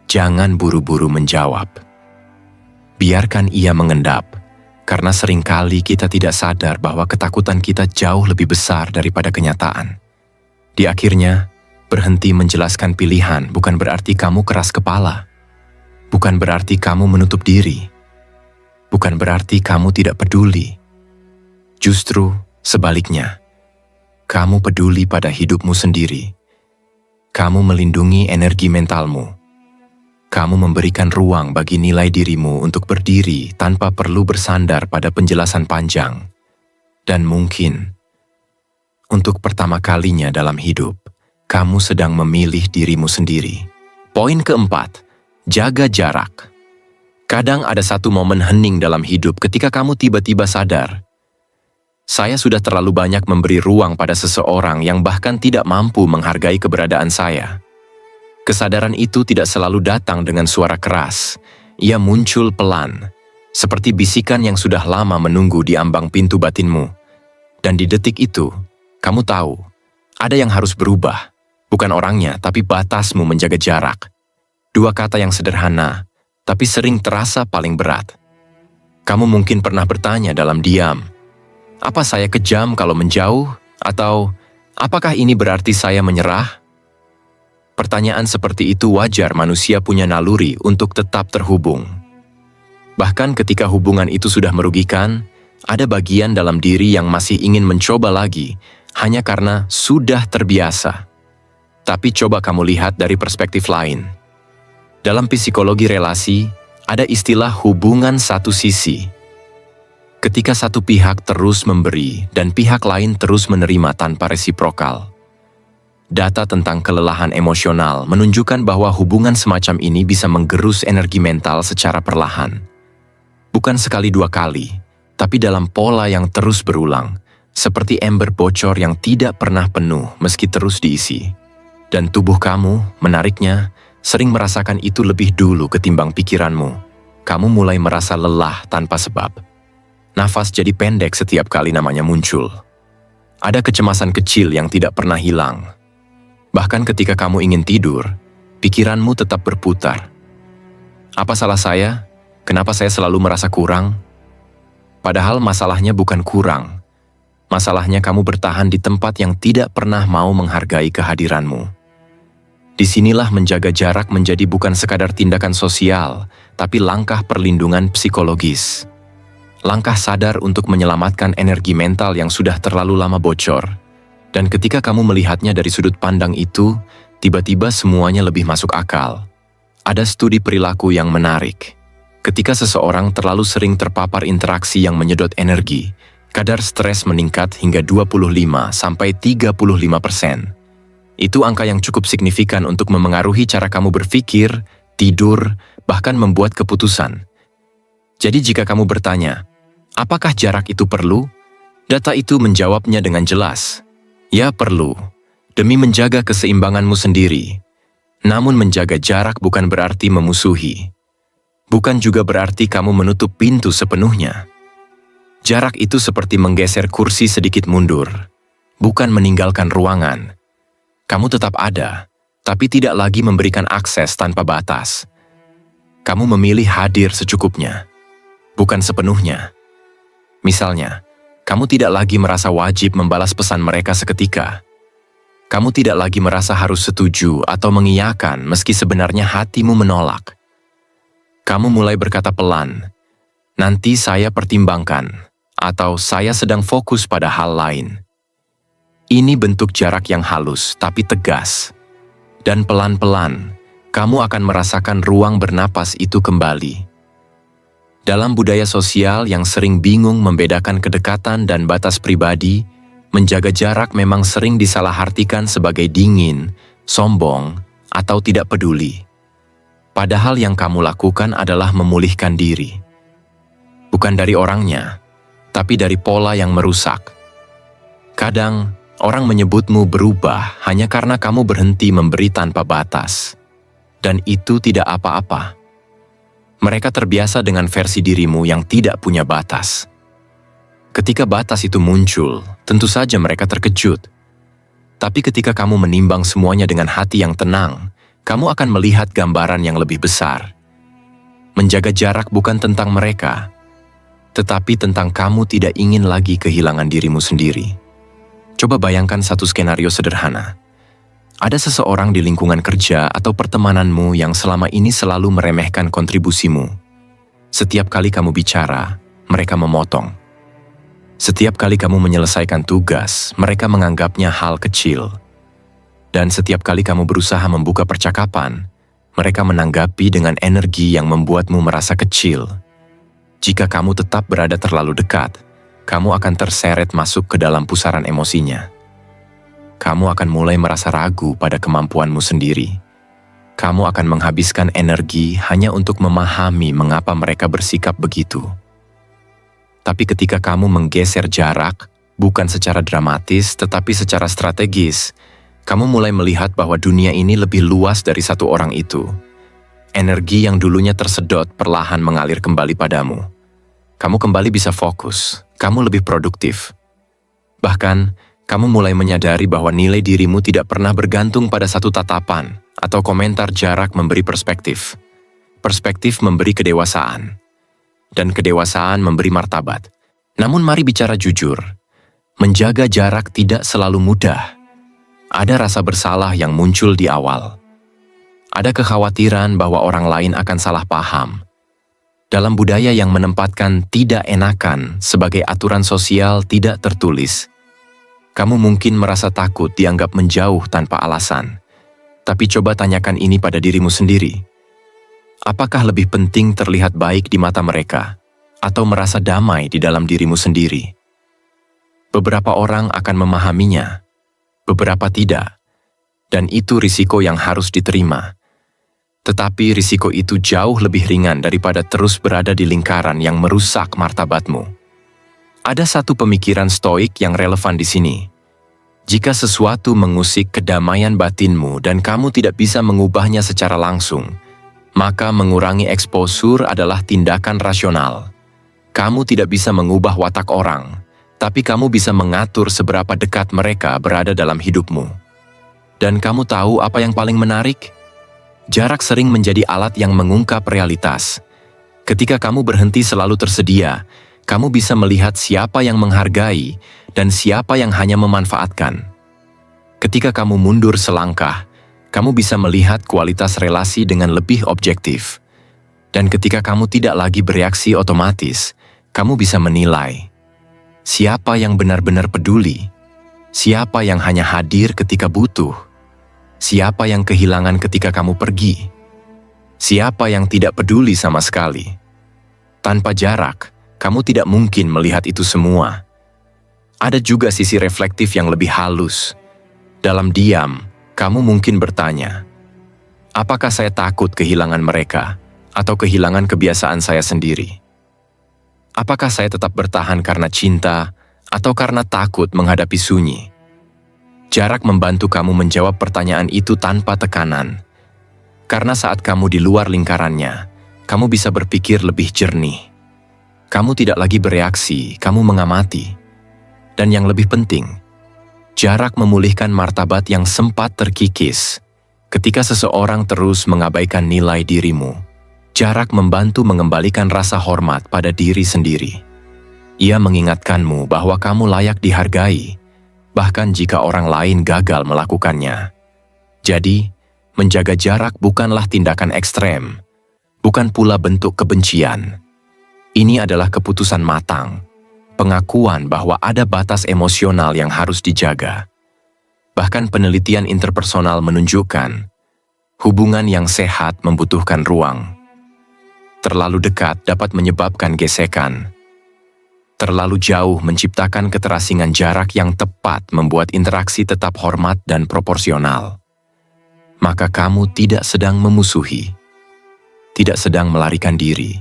Jangan buru-buru menjawab. Biarkan ia mengendap, karena seringkali kita tidak sadar bahwa ketakutan kita jauh lebih besar daripada kenyataan. Di akhirnya, berhenti menjelaskan pilihan bukan berarti kamu keras kepala. Bukan berarti kamu menutup diri. Bukan berarti kamu tidak peduli. Justru sebaliknya, kamu peduli pada hidupmu sendiri. Kamu melindungi energi mentalmu. Kamu memberikan ruang bagi nilai dirimu untuk berdiri tanpa perlu bersandar pada penjelasan panjang. Dan mungkin, untuk pertama kalinya dalam hidup, kamu sedang memilih dirimu sendiri. Poin keempat, jaga jarak. Kadang ada satu momen hening dalam hidup ketika kamu tiba-tiba sadar, saya sudah terlalu banyak memberi ruang pada seseorang yang bahkan tidak mampu menghargai keberadaan saya. Kesadaran itu tidak selalu datang dengan suara keras. Ia muncul pelan, seperti bisikan yang sudah lama menunggu di ambang pintu batinmu. Dan di detik itu, kamu tahu, ada yang harus berubah. Bukan orangnya, tapi batasmu menjaga jarak. Dua kata yang sederhana, tapi sering terasa paling berat. Kamu mungkin pernah bertanya dalam diam, apa saya kejam kalau menjauh? Atau, apakah ini berarti saya menyerah? Pertanyaan seperti itu wajar, manusia punya naluri untuk tetap terhubung. Bahkan ketika hubungan itu sudah merugikan, ada bagian dalam diri yang masih ingin mencoba lagi, hanya karena sudah terbiasa. Tapi coba kamu lihat dari perspektif lain. Dalam psikologi relasi, ada istilah hubungan satu sisi. Ketika satu pihak terus memberi dan pihak lain terus menerima tanpa resiprokal. Data tentang kelelahan emosional menunjukkan bahwa hubungan semacam ini bisa menggerus energi mental secara perlahan. Bukan sekali dua kali, tapi dalam pola yang terus berulang, seperti ember bocor yang tidak pernah penuh meski terus diisi. Dan tubuh kamu, menariknya, sering merasakan itu lebih dulu ketimbang pikiranmu. Kamu mulai merasa lelah tanpa sebab. Nafas jadi pendek setiap kali namanya muncul. Ada kecemasan kecil yang tidak pernah hilang. Bahkan ketika kamu ingin tidur, pikiranmu tetap berputar. Apa salah saya? Kenapa saya selalu merasa kurang? Padahal masalahnya bukan kurang. Masalahnya kamu bertahan di tempat yang tidak pernah mau menghargai kehadiranmu. Disinilah menjaga jarak menjadi bukan sekadar tindakan sosial, tapi langkah perlindungan psikologis. Langkah sadar untuk menyelamatkan energi mental yang sudah terlalu lama bocor. Dan ketika kamu melihatnya dari sudut pandang itu, tiba-tiba semuanya lebih masuk akal. Ada studi perilaku yang menarik. Ketika seseorang terlalu sering terpapar interaksi yang menyedot energi, kadar stres meningkat hingga 25–35%. Itu angka yang cukup signifikan untuk memengaruhi cara kamu berpikir, tidur, bahkan membuat keputusan. Jadi jika kamu bertanya, apakah jarak itu perlu? Data itu menjawabnya dengan jelas. Ya perlu, demi menjaga keseimbanganmu sendiri. Namun menjaga jarak bukan berarti memusuhi. Bukan juga berarti kamu menutup pintu sepenuhnya. Jarak itu seperti menggeser kursi sedikit mundur, bukan meninggalkan ruangan. Kamu tetap ada, tapi tidak lagi memberikan akses tanpa batas. Kamu memilih hadir secukupnya, bukan sepenuhnya. Misalnya, kamu tidak lagi merasa wajib membalas pesan mereka seketika. Kamu tidak lagi merasa harus setuju atau mengiyakan meski sebenarnya hatimu menolak. Kamu mulai berkata pelan, nanti saya pertimbangkan, atau saya sedang fokus pada hal lain. Ini bentuk jarak yang halus tapi tegas. Dan pelan-pelan, kamu akan merasakan ruang bernapas itu kembali. Dalam budaya sosial yang sering bingung membedakan kedekatan dan batas pribadi, menjaga jarak memang sering disalahartikan sebagai dingin, sombong, atau tidak peduli. Padahal yang kamu lakukan adalah memulihkan diri. Bukan dari orangnya, tapi dari pola yang merusak. Kadang, Orang menyebutmu berubah hanya karena kamu berhenti memberi tanpa batas. Dan itu tidak apa-apa. Mereka terbiasa dengan versi dirimu yang tidak punya batas. Ketika batas itu muncul, tentu saja mereka terkejut. Tapi ketika kamu menimbang semuanya dengan hati yang tenang, kamu akan melihat gambaran yang lebih besar. Menjaga jarak bukan tentang mereka, tetapi tentang kamu tidak ingin lagi kehilangan dirimu sendiri. Coba bayangkan satu skenario sederhana. Ada seseorang di lingkungan kerja atau pertemananmu yang selama ini selalu meremehkan kontribusimu. Setiap kali kamu bicara, mereka memotong. Setiap kali kamu menyelesaikan tugas, mereka menganggapnya hal kecil. Dan setiap kali kamu berusaha membuka percakapan, mereka menanggapi dengan energi yang membuatmu merasa kecil. Jika kamu tetap berada terlalu dekat, kamu akan terseret masuk ke dalam pusaran emosinya. Kamu akan mulai merasa ragu pada kemampuanmu sendiri. Kamu akan menghabiskan energi hanya untuk memahami mengapa mereka bersikap begitu. Tapi ketika kamu menggeser jarak, bukan secara dramatis tetapi secara strategis, kamu mulai melihat bahwa dunia ini lebih luas dari satu orang itu. Energi yang dulunya tersedot perlahan mengalir kembali padamu. Kamu kembali bisa fokus, kamu lebih produktif. Bahkan, kamu mulai menyadari bahwa nilai dirimu tidak pernah bergantung pada satu tatapan atau komentar jarak memberi perspektif. Perspektif memberi kedewasaan. Dan kedewasaan memberi martabat. Namun mari bicara jujur. Menjaga jarak tidak selalu mudah. Ada rasa bersalah yang muncul di awal. Ada kekhawatiran bahwa orang lain akan salah paham. Dalam budaya yang menempatkan tidak enakan sebagai aturan sosial tidak tertulis, kamu mungkin merasa takut dianggap menjauh tanpa alasan. Tapi coba tanyakan ini pada dirimu sendiri. Apakah lebih penting terlihat baik di mata mereka, atau merasa damai di dalam dirimu sendiri? Beberapa orang akan memahaminya, beberapa tidak, dan itu risiko yang harus diterima. Tetapi risiko itu jauh lebih ringan daripada terus berada di lingkaran yang merusak martabatmu. Ada satu pemikiran stoik yang relevan di sini. Jika sesuatu mengusik kedamaian batinmu dan kamu tidak bisa mengubahnya secara langsung, maka mengurangi eksposur adalah tindakan rasional. Kamu tidak bisa mengubah watak orang, tapi kamu bisa mengatur seberapa dekat mereka berada dalam hidupmu. Dan kamu tahu apa yang paling menarik? Jarak sering menjadi alat yang mengungkap realitas. Ketika kamu berhenti selalu tersedia, kamu bisa melihat siapa yang menghargai dan siapa yang hanya memanfaatkan. Ketika kamu mundur selangkah, kamu bisa melihat kualitas relasi dengan lebih objektif. Dan ketika kamu tidak lagi bereaksi otomatis, kamu bisa menilai siapa yang benar-benar peduli, siapa yang hanya hadir ketika butuh, siapa yang kehilangan ketika kamu pergi, siapa yang tidak peduli sama sekali. Tanpa jarak, kamu tidak mungkin melihat itu semua. Ada juga sisi reflektif yang lebih halus. Dalam diam, kamu mungkin bertanya, apakah saya takut kehilangan mereka atau kehilangan kebiasaan saya sendiri? Apakah saya tetap bertahan karena cinta atau karena takut menghadapi sunyi? Jarak membantu kamu menjawab pertanyaan itu tanpa tekanan. Karena saat kamu di luar lingkarannya, kamu bisa berpikir lebih jernih. Kamu tidak lagi bereaksi, kamu mengamati. Dan yang lebih penting, jarak memulihkan martabat yang sempat terkikis. Ketika seseorang terus mengabaikan nilai dirimu, jarak membantu mengembalikan rasa hormat pada diri sendiri. Ia mengingatkanmu bahwa kamu layak dihargai, bahkan jika orang lain gagal melakukannya. Jadi, menjaga jarak bukanlah tindakan ekstrem, bukan pula bentuk kebencian. Ini adalah keputusan matang, pengakuan bahwa ada batas emosional yang harus dijaga. Bahkan penelitian interpersonal menunjukkan, hubungan yang sehat membutuhkan ruang. Terlalu dekat dapat menyebabkan gesekan. Terlalu jauh menciptakan keterasingan. Jarak yang tepat membuat interaksi tetap hormat dan proporsional. Maka kamu tidak sedang memusuhi, tidak sedang melarikan diri,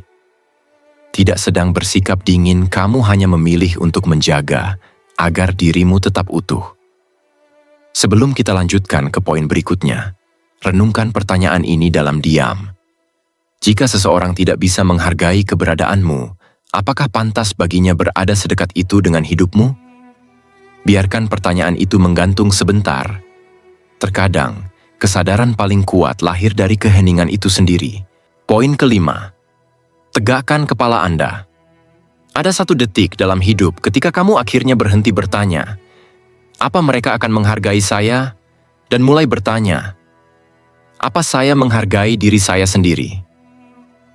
tidak sedang bersikap dingin. Kamu hanya memilih untuk menjaga agar dirimu tetap utuh. Sebelum kita lanjutkan ke poin berikutnya, renungkan pertanyaan ini dalam diam. Jika seseorang tidak bisa menghargai keberadaanmu, apakah pantas baginya berada sedekat itu dengan hidupmu? Biarkan pertanyaan itu menggantung sebentar. Terkadang, kesadaran paling kuat lahir dari keheningan itu sendiri. Poin kelima, tegakkan kepala Anda. Ada satu detik dalam hidup ketika kamu akhirnya berhenti bertanya, apa mereka akan menghargai saya? Dan mulai bertanya, apa saya menghargai diri saya sendiri?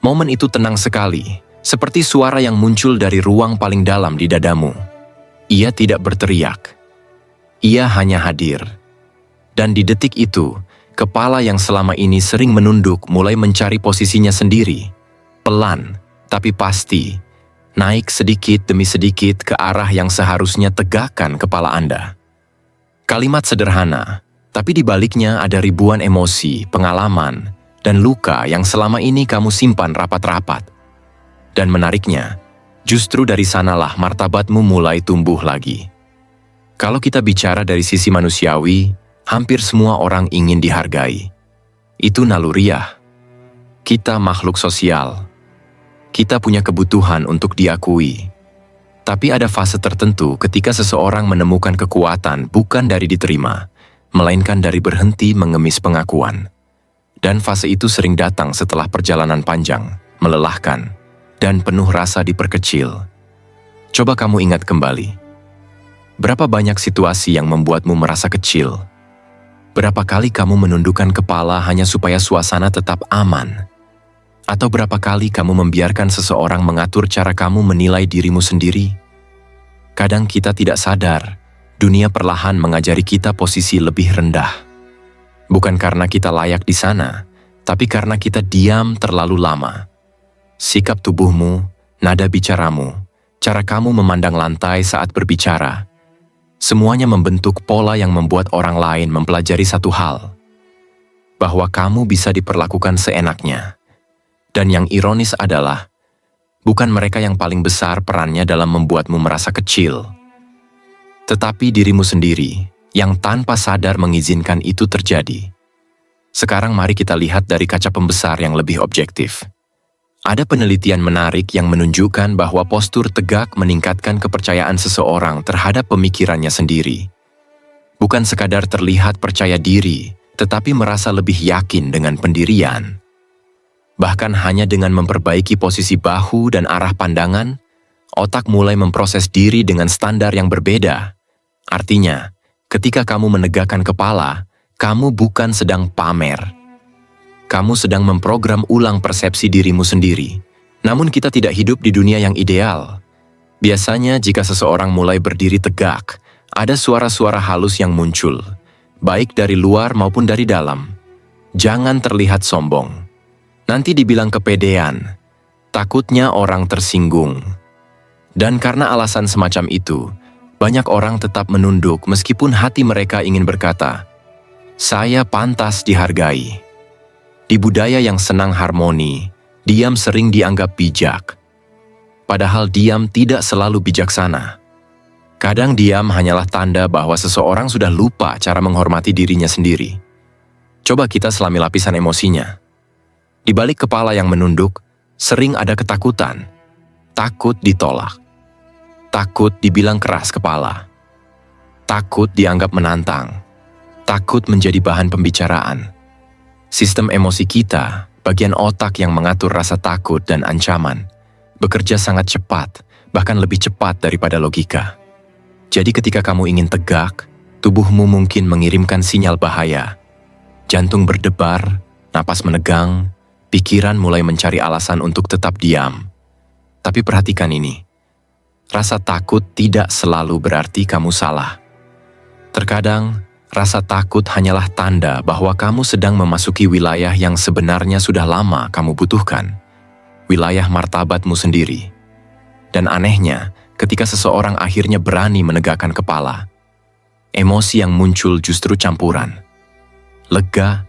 Momen itu tenang sekali, seperti suara yang muncul dari ruang paling dalam di dadamu. Ia tidak berteriak. Ia hanya hadir. Dan di detik itu, kepala yang selama ini sering menunduk mulai mencari posisinya sendiri. Pelan, tapi pasti, naik sedikit demi sedikit ke arah yang seharusnya tegakkan kepala Anda. Kalimat sederhana, tapi di baliknya ada ribuan emosi, pengalaman, dan luka yang selama ini kamu simpan rapat-rapat. Dan menariknya, justru dari sanalah martabatmu mulai tumbuh lagi. Kalau kita bicara dari sisi manusiawi, hampir semua orang ingin dihargai. Itu naluriah. Kita makhluk sosial. Kita punya kebutuhan untuk diakui. Tapi ada fase tertentu ketika seseorang menemukan kekuatan bukan dari diterima, melainkan dari berhenti mengemis pengakuan. Dan fase itu sering datang setelah perjalanan panjang, melelahkan, dan penuh rasa diperkecil. Coba kamu ingat kembali. Berapa banyak situasi yang membuatmu merasa kecil? Berapa kali kamu menundukkan kepala hanya supaya suasana tetap aman? Atau berapa kali kamu membiarkan seseorang mengatur cara kamu menilai dirimu sendiri? Kadang kita tidak sadar, dunia perlahan mengajari kita posisi lebih rendah. Bukan karena kita layak di sana, tapi karena kita diam terlalu lama. Sikap tubuhmu, nada bicaramu, cara kamu memandang lantai saat berbicara, semuanya membentuk pola yang membuat orang lain mempelajari satu hal, bahwa kamu bisa diperlakukan seenaknya. Dan yang ironis adalah, bukan mereka yang paling besar perannya dalam membuatmu merasa kecil, tetapi dirimu sendiri yang tanpa sadar mengizinkan itu terjadi. Sekarang mari kita lihat dari kaca pembesar yang lebih objektif. Ada penelitian menarik yang menunjukkan bahwa postur tegak meningkatkan kepercayaan seseorang terhadap pemikirannya sendiri. Bukan sekadar terlihat percaya diri, tetapi merasa lebih yakin dengan pendirian. Bahkan hanya dengan memperbaiki posisi bahu dan arah pandangan, otak mulai memproses diri dengan standar yang berbeda. Artinya, ketika kamu menegakkan kepala, kamu bukan sedang pamer. Kamu sedang memprogram ulang persepsi dirimu sendiri. Namun kita tidak hidup di dunia yang ideal. Biasanya jika seseorang mulai berdiri tegak, ada suara-suara halus yang muncul, baik dari luar maupun dari dalam. Jangan terlihat sombong. Nanti dibilang kepedean, takutnya orang tersinggung. Dan karena alasan semacam itu, banyak orang tetap menunduk meskipun hati mereka ingin berkata, "Saya pantas dihargai." Di budaya yang senang harmoni, diam sering dianggap bijak. Padahal diam tidak selalu bijaksana. Kadang diam hanyalah tanda bahwa seseorang sudah lupa cara menghormati dirinya sendiri. Coba kita selami lapisan emosinya. Di balik kepala yang menunduk, sering ada ketakutan. Takut ditolak. Takut dibilang keras kepala. Takut dianggap menantang. Takut menjadi bahan pembicaraan. Sistem emosi kita, bagian otak yang mengatur rasa takut dan ancaman, bekerja sangat cepat, bahkan lebih cepat daripada logika. Jadi ketika kamu ingin tegak, tubuhmu mungkin mengirimkan sinyal bahaya. Jantung berdebar, napas menegang, pikiran mulai mencari alasan untuk tetap diam. Tapi perhatikan ini, rasa takut tidak selalu berarti kamu salah. Terkadang, rasa takut hanyalah tanda bahwa kamu sedang memasuki wilayah yang sebenarnya sudah lama kamu butuhkan. Wilayah martabatmu sendiri. Dan anehnya, ketika seseorang akhirnya berani menegakkan kepala, emosi yang muncul justru campuran. Lega,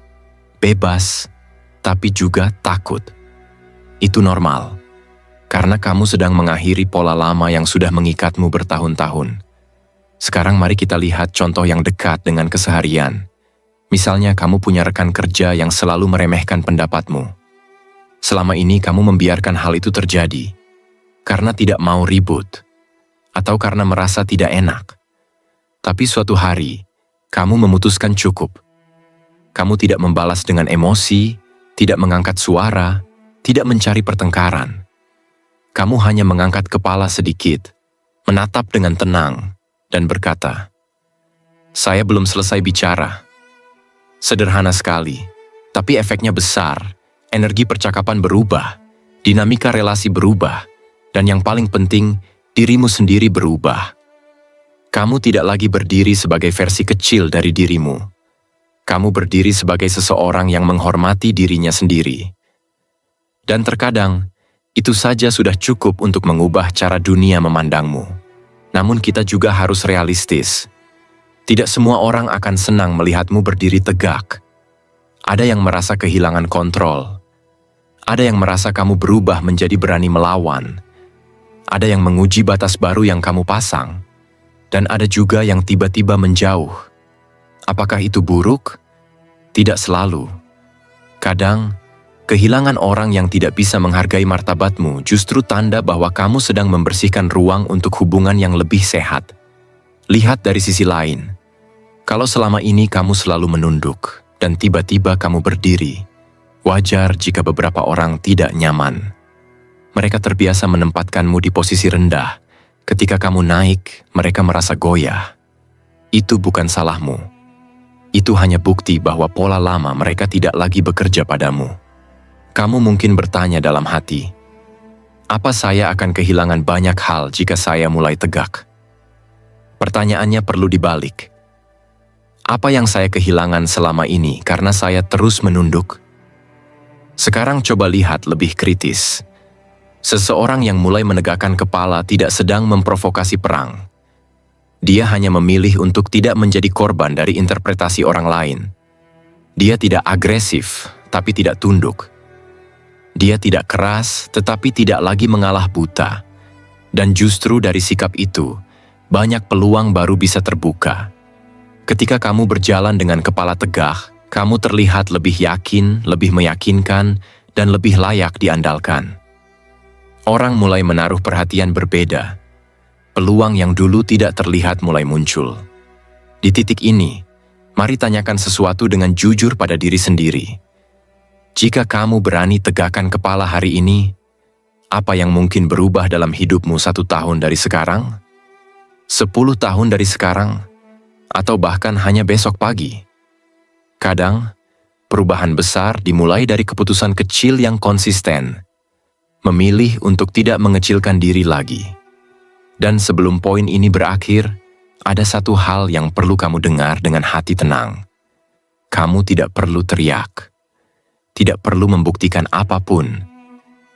bebas, tapi juga takut. Itu normal, karena kamu sedang mengakhiri pola lama yang sudah mengikatmu bertahun-tahun. Sekarang mari kita lihat contoh yang dekat dengan keseharian. Misalnya kamu punya rekan kerja yang selalu meremehkan pendapatmu. Selama ini kamu membiarkan hal itu terjadi karena tidak mau ribut atau karena merasa tidak enak. Tapi suatu hari, kamu memutuskan cukup. Kamu tidak membalas dengan emosi, tidak mengangkat suara, tidak mencari pertengkaran. Kamu hanya mengangkat kepala sedikit, menatap dengan tenang, dan berkata, "Saya belum selesai bicara." Sederhana sekali, tapi efeknya besar. Energi percakapan berubah, dinamika relasi berubah, dan yang paling penting, dirimu sendiri berubah. Kamu tidak lagi berdiri sebagai versi kecil dari dirimu. Kamu berdiri sebagai seseorang yang menghormati dirinya sendiri. Dan terkadang, itu saja sudah cukup untuk mengubah cara dunia memandangmu. Namun kita juga harus realistis. Tidak semua orang akan senang melihatmu berdiri tegak. Ada yang merasa kehilangan kontrol. Ada yang merasa kamu berubah menjadi berani melawan. Ada yang menguji batas baru yang kamu pasang. Dan ada juga yang tiba-tiba menjauh. Apakah itu buruk? Tidak selalu. Kadang, kehilangan orang yang tidak bisa menghargai martabatmu justru tanda bahwa kamu sedang membersihkan ruang untuk hubungan yang lebih sehat. Lihat dari sisi lain. Kalau selama ini kamu selalu menunduk dan tiba-tiba kamu berdiri, wajar jika beberapa orang tidak nyaman. Mereka terbiasa menempatkanmu di posisi rendah. Ketika kamu naik, mereka merasa goyah. Itu bukan salahmu. Itu hanya bukti bahwa pola lama mereka tidak lagi bekerja padamu. Kamu mungkin bertanya dalam hati, apa saya akan kehilangan banyak hal jika saya mulai tegak? Pertanyaannya perlu dibalik. Apa yang saya kehilangan selama ini karena saya terus menunduk? Sekarang coba lihat lebih kritis. Seseorang yang mulai menegakkan kepala tidak sedang memprovokasi perang. Dia hanya memilih untuk tidak menjadi korban dari interpretasi orang lain. Dia tidak agresif, tapi tidak tunduk. Dia tidak keras, tetapi tidak lagi mengalah buta. Dan justru dari sikap itu, banyak peluang baru bisa terbuka. Ketika kamu berjalan dengan kepala tegak, kamu terlihat lebih yakin, lebih meyakinkan, dan lebih layak diandalkan. Orang mulai menaruh perhatian berbeda. Peluang yang dulu tidak terlihat mulai muncul. Di titik ini, mari tanyakan sesuatu dengan jujur pada diri sendiri. Jika kamu berani tegakkan kepala hari ini, apa yang mungkin berubah dalam hidupmu 1 tahun dari sekarang? 10 tahun dari sekarang? Atau bahkan hanya besok pagi? Kadang, perubahan besar dimulai dari keputusan kecil yang konsisten. Memilih untuk tidak mengecilkan diri lagi. Dan sebelum poin ini berakhir, ada satu hal yang perlu kamu dengar dengan hati tenang. Kamu tidak perlu teriak. Tidak perlu membuktikan apapun.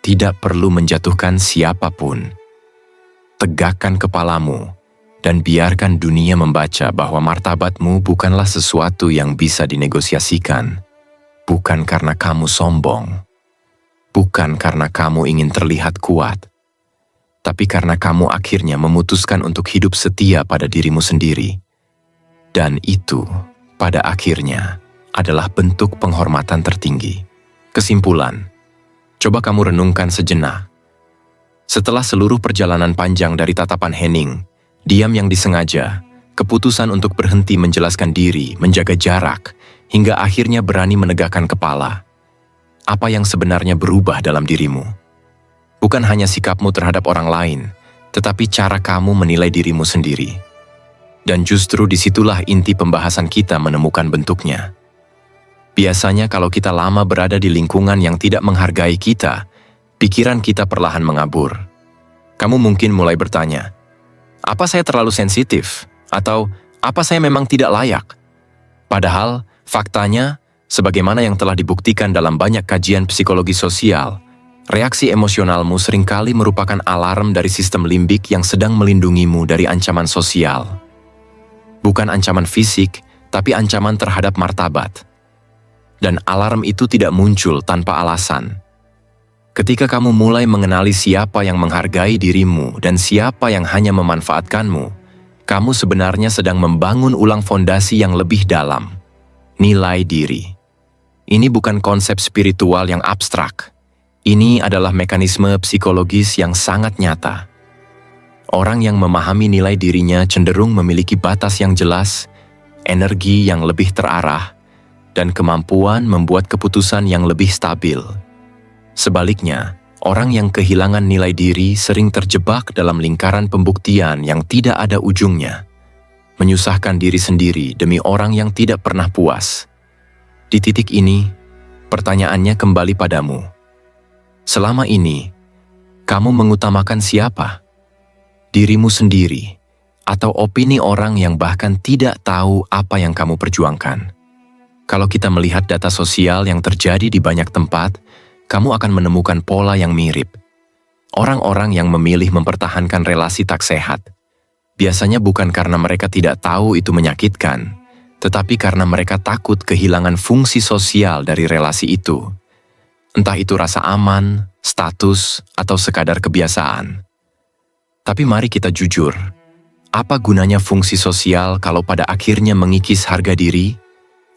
Tidak perlu menjatuhkan siapapun. Tegakkan kepalamu dan biarkan dunia membaca bahwa martabatmu bukanlah sesuatu yang bisa dinegosiasikan. Bukan karena kamu sombong. Bukan karena kamu ingin terlihat kuat, tapi karena kamu akhirnya memutuskan untuk hidup setia pada dirimu sendiri. Dan itu, pada akhirnya, adalah bentuk penghormatan tertinggi. Kesimpulan, coba kamu renungkan sejenak. Setelah seluruh perjalanan panjang dari tatapan Henning, diam yang disengaja, keputusan untuk berhenti menjelaskan diri, menjaga jarak, hingga akhirnya berani menegakkan kepala. Apa yang sebenarnya berubah dalam dirimu? Bukan hanya sikapmu terhadap orang lain, tetapi cara kamu menilai dirimu sendiri. Dan justru disitulah inti pembahasan kita menemukan bentuknya. Biasanya kalau kita lama berada di lingkungan yang tidak menghargai kita, pikiran kita perlahan mengabur. Kamu mungkin mulai bertanya, apa saya terlalu sensitif? Atau apa saya memang tidak layak? Padahal, faktanya, sebagaimana yang telah dibuktikan dalam banyak kajian psikologi sosial, reaksi emosionalmu seringkali merupakan alarm dari sistem limbik yang sedang melindungimu dari ancaman sosial. Bukan ancaman fisik, tapi ancaman terhadap martabat. Dan alarm itu tidak muncul tanpa alasan. Ketika kamu mulai mengenali siapa yang menghargai dirimu dan siapa yang hanya memanfaatkanmu, kamu sebenarnya sedang membangun ulang fondasi yang lebih dalam, nilai diri. Ini bukan konsep spiritual yang abstrak. Ini adalah mekanisme psikologis yang sangat nyata. Orang yang memahami nilai dirinya cenderung memiliki batas yang jelas, energi yang lebih terarah, dan kemampuan membuat keputusan yang lebih stabil. Sebaliknya, orang yang kehilangan nilai diri sering terjebak dalam lingkaran pembuktian yang tidak ada ujungnya, menyusahkan diri sendiri demi orang yang tidak pernah puas. Di titik ini, pertanyaannya kembali padamu. Selama ini, kamu mengutamakan siapa? Dirimu sendiri, atau opini orang yang bahkan tidak tahu apa yang kamu perjuangkan? Kalau kita melihat data sosial yang terjadi di banyak tempat, kamu akan menemukan pola yang mirip. Orang-orang yang memilih mempertahankan relasi tak sehat, biasanya bukan karena mereka tidak tahu itu menyakitkan, tetapi karena mereka takut kehilangan fungsi sosial dari relasi itu. Entah itu rasa aman, status, atau sekadar kebiasaan. Tapi mari kita jujur, apa gunanya fungsi sosial kalau pada akhirnya mengikis harga diri?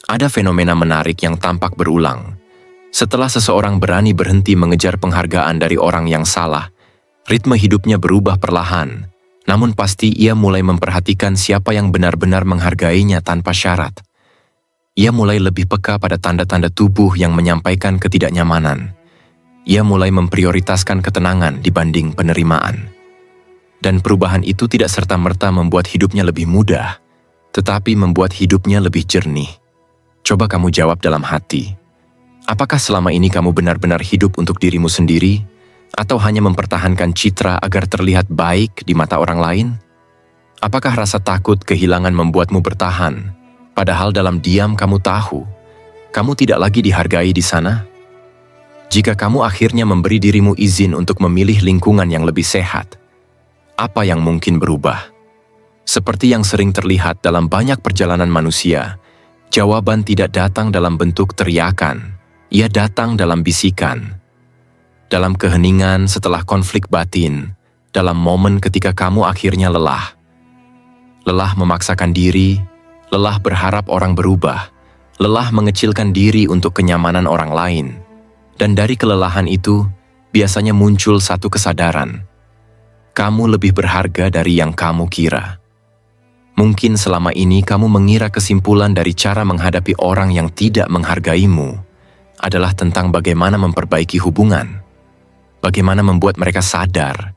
Ada fenomena menarik yang tampak berulang. Setelah seseorang berani berhenti mengejar penghargaan dari orang yang salah, ritme hidupnya berubah perlahan, namun pasti ia mulai memperhatikan siapa yang benar-benar menghargainya tanpa syarat. Ia mulai lebih peka pada tanda-tanda tubuh yang menyampaikan ketidaknyamanan. Ia mulai memprioritaskan ketenangan dibanding penerimaan. Dan perubahan itu tidak serta-merta membuat hidupnya lebih mudah, tetapi membuat hidupnya lebih jernih. Coba kamu jawab dalam hati. Apakah selama ini kamu benar-benar hidup untuk dirimu sendiri, atau hanya mempertahankan citra agar terlihat baik di mata orang lain? Apakah rasa takut kehilangan membuatmu bertahan, padahal dalam diam kamu tahu, kamu tidak lagi dihargai di sana? Jika kamu akhirnya memberi dirimu izin untuk memilih lingkungan yang lebih sehat, apa yang mungkin berubah? Seperti yang sering terlihat dalam banyak perjalanan manusia, jawaban tidak datang dalam bentuk teriakan. Ia datang dalam bisikan, dalam keheningan setelah konflik batin, dalam momen ketika kamu akhirnya lelah. Lelah memaksakan diri, lelah berharap orang berubah, lelah mengecilkan diri untuk kenyamanan orang lain. Dan dari kelelahan itu, biasanya muncul satu kesadaran. Kamu lebih berharga dari yang kamu kira. Mungkin selama ini kamu mengira kesimpulan dari cara menghadapi orang yang tidak menghargaimu adalah tentang bagaimana memperbaiki hubungan, bagaimana membuat mereka sadar,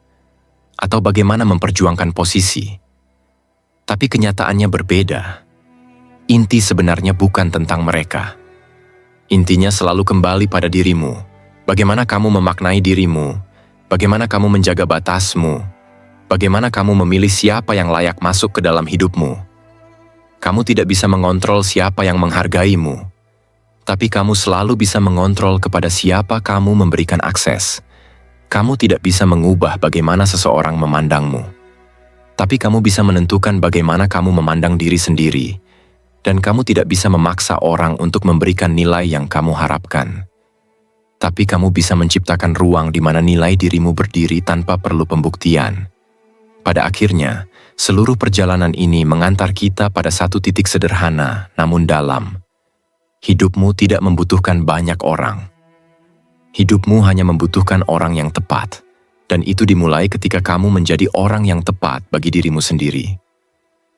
atau bagaimana memperjuangkan posisi. Tapi kenyataannya berbeda. Inti sebenarnya bukan tentang mereka. Intinya selalu kembali pada dirimu, bagaimana kamu memaknai dirimu, bagaimana kamu menjaga batasmu, bagaimana kamu memilih siapa yang layak masuk ke dalam hidupmu. Kamu tidak bisa mengontrol siapa yang menghargaimu, tapi kamu selalu bisa mengontrol kepada siapa kamu memberikan akses. Kamu tidak bisa mengubah bagaimana seseorang memandangmu, tapi kamu bisa menentukan bagaimana kamu memandang diri sendiri, dan kamu tidak bisa memaksa orang untuk memberikan nilai yang kamu harapkan. Tapi kamu bisa menciptakan ruang di mana nilai dirimu berdiri tanpa perlu pembuktian. Pada akhirnya, seluruh perjalanan ini mengantar kita pada satu titik sederhana namun dalam. Hidupmu tidak membutuhkan banyak orang. Hidupmu hanya membutuhkan orang yang tepat, dan itu dimulai ketika kamu menjadi orang yang tepat bagi dirimu sendiri.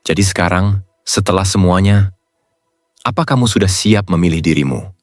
Jadi sekarang, setelah semuanya, apa kamu sudah siap memilih dirimu?